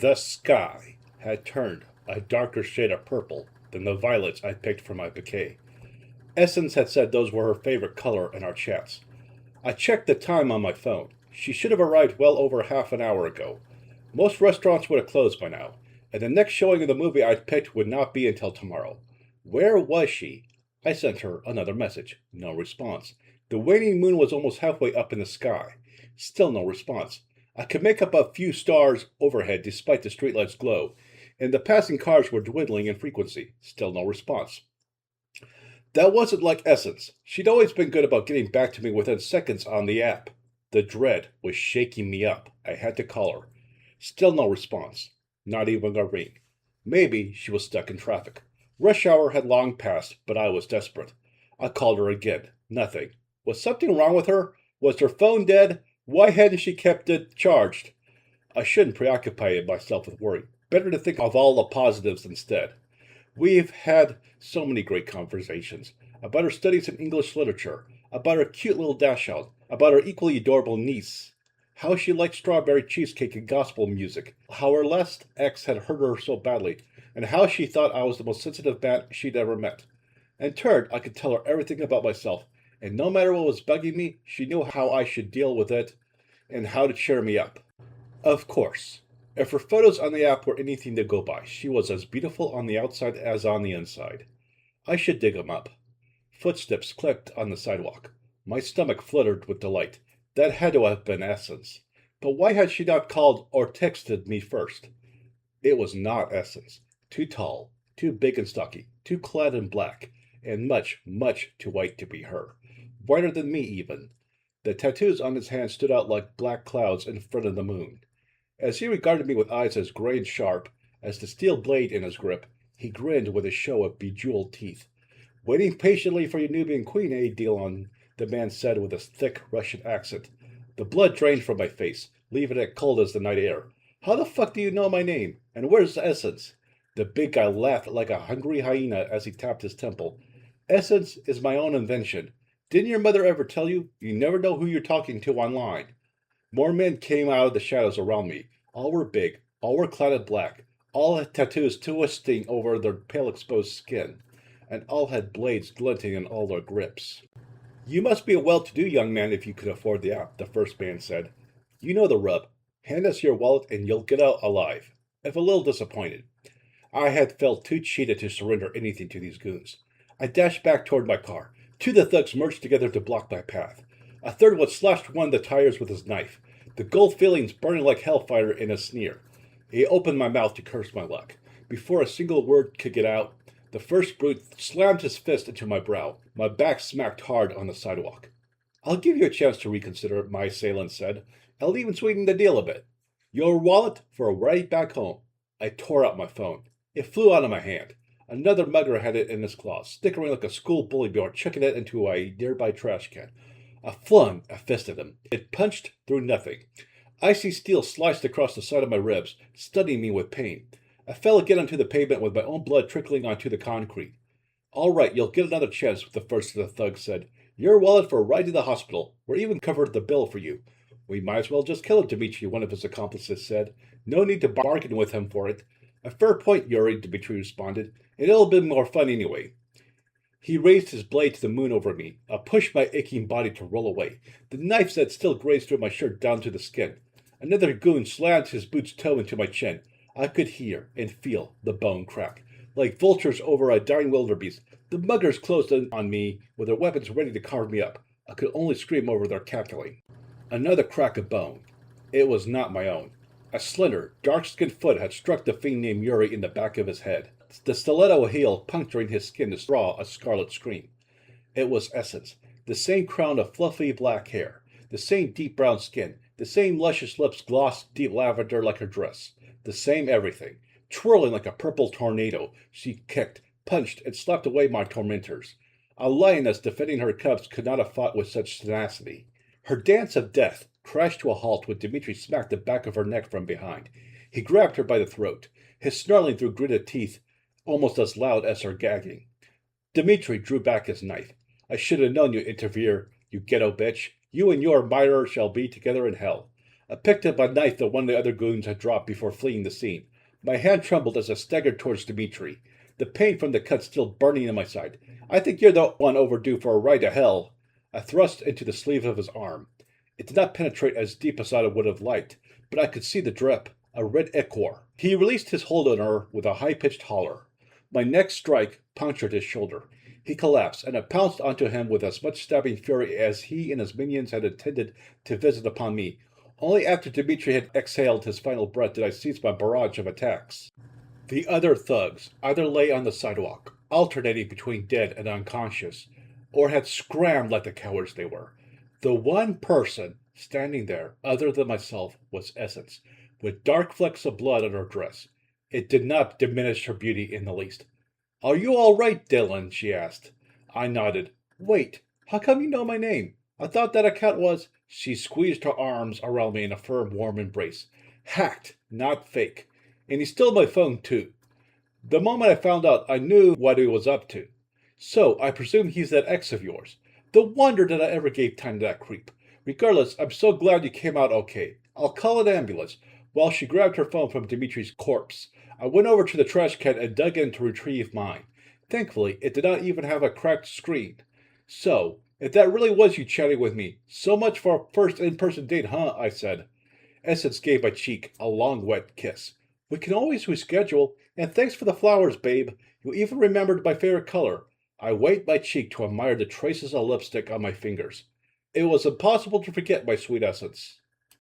The sky had turned a darker shade of purple than the violets I picked for my bouquet. Essence had said those were her favorite color in our chats. I checked the time on my phone. She should have arrived well over half an hour ago. Most restaurants would have closed by now, and the next showing of the movie I'd picked would not be until tomorrow. Where was she? I sent her another message. No response. The waning moon was almost halfway up in the sky. Still no response. I could make up a few stars overhead despite the streetlights' glow, and the passing cars were dwindling in frequency. Still no response. That wasn't like Essence. She'd always been good about getting back to me within seconds on the app. The dread was shaking me up. I had to call her. Still no response. Not even a ring. Maybe she was stuck in traffic. Rush hour had long passed, but I was desperate. I called her again. Nothing. Was something wrong with her? Was her phone dead? Why hadn't she kept it charged? I shouldn't preoccupy myself with worry. Better to think of all the positives instead. We've had so many great conversations about her studies in English literature, about her cute little dash out, about her equally adorable niece, how she liked strawberry cheesecake and gospel music, how her last ex had hurt her so badly, and how she thought I was the most sensitive man she'd ever met. In turn, I could tell her everything about myself, and no matter what was bugging me, she knew how I should deal with it and how to cheer me up. Of course, if her photos on the app were anything to go by, she was as beautiful on the outside as on the inside. I should dig 'em up. Footsteps clicked on the sidewalk. My stomach fluttered with delight. That had to have been Essence. But why had she not called or texted me first? It was not Essence. Too tall, too big and stocky, too clad in black, and much, much too white to be her. Whiter than me, even. The tattoos on his hands stood out like black clouds in front of the moon. As he regarded me with eyes as gray and sharp as the steel blade in his grip, he grinned with a show of bejeweled teeth. Waiting patiently for your Nubian queen, eh, Delon? The man said with a thick Russian accent. The blood drained from my face, leaving it cold as the night air. How the fuck do you know my name? And where's Essence? The big guy laughed like a hungry hyena as he tapped his temple. Essence is my own invention. Didn't your mother ever tell you? You never know who you're talking to online. More men came out of the shadows around me. All were big, all were clad in black, all had tattoos twisting over their pale exposed skin, and all had blades glinting in all their grips. You must be a well-to-do young man if you could afford the app, the first man said. You know the rub. Hand us your wallet and you'll get out alive. If a little disappointed. I had felt too cheated to surrender anything to these goons. I dashed back toward my car. Two of the thugs merged together to block my path. A third one slashed one of the tires with his knife, the gold fillings burning like hellfire in a sneer. He opened my mouth to curse my luck. Before a single word could get out, the first brute slammed his fist into my brow. My back smacked hard on the sidewalk. I'll give you a chance to reconsider, my assailant said. I'll even sweeten the deal a bit. Your wallet for a ride back home. I tore out my phone. It flew out of my hand. Another mugger had it in his claws, snickering like a school bully before chucking it into a nearby trash can. I flung a fist at him. It punched through nothing. Icy steel sliced across the side of my ribs, stunning me with pain. I fell again onto the pavement with my own blood trickling onto the concrete. All right, you'll get another chance, the first of the thugs said. Your wallet for a ride to the hospital. We're even covered the bill for you. We might as well just kill him, Dmitri, one of his accomplices said. No need to bargain with him for it. A fair point, Yuri, Dmitri responded. It'll be more fun anyway. He raised his blade to the moon over me. I pushed my aching body to roll away. The knife's edge still grazed through my shirt down to the skin. Another goon slammed his boot's toe into my chin. I could hear and feel the bone crack. Like vultures over a dying wildebeest, the muggers closed in on me with their weapons ready to carve me up. I could only scream over their cackling. Another crack of bone. It was not my own. A slender, dark-skinned foot had struck the fiend named Yuri in the back of his head, the stiletto heel puncturing his skin to draw a scarlet scream. It was Essence, the same crown of fluffy black hair, the same deep brown skin, the same luscious lips glossed deep lavender like her dress, the same everything. Twirling like a purple tornado, she kicked, punched, and slapped away my tormentors. A lioness defending her cubs could not have fought with such tenacity. Her dance of death crashed to a halt when Dmitri smacked the back of her neck from behind. He grabbed her by the throat, his snarling through gritted teeth almost as loud as her gagging. Dmitri drew back his knife. I should have known you'd interfere, you ghetto bitch. You and your miter shall be together in hell. I picked up a knife that one of the other goons had dropped before fleeing the scene. My hand trembled as I staggered towards Dmitri, the pain from the cut still burning in my side. I think you're the one overdue for a ride to hell. I thrust into the sleeve of his arm. It did not penetrate as deep as I would have liked, but I could see the drip, a red ichor. He released his hold on her with a high-pitched holler. My next strike punctured his shoulder. He collapsed, and I pounced onto him with as much stabbing fury as he and his minions had intended to visit upon me. Only after Dmitri had exhaled his final breath did I cease my barrage of attacks. The other thugs either lay on the sidewalk, alternating between dead and unconscious, or had scrammed like the cowards they were. The one person standing there, other than myself, was Essence, with dark flecks of blood on her dress. It did not diminish her beauty in the least. "Are you all right, Dylan?" she asked. I nodded. "Wait, how come you know my name? I thought that account was—" She squeezed her arms around me in a firm, warm embrace. "Hacked, not fake. And he stole my phone, too. The moment I found out, I knew what he was up to. So, I presume he's that ex of yours. The wonder that I ever gave time to that creep. Regardless, I'm so glad you came out okay. I'll call an ambulance." While she grabbed her phone from Dimitri's corpse, I went over to the trash can and dug in to retrieve mine. Thankfully, it did not even have a cracked screen. "So, if that really was you chatting with me, so much for a first in-person date, huh?" I said. Essence gave my cheek a long, wet kiss. "We can always reschedule, and thanks for the flowers, babe. You even remembered my favorite color." I wiped my cheek to admire the traces of lipstick on my fingers. "It was impossible to forget, my sweet Essence."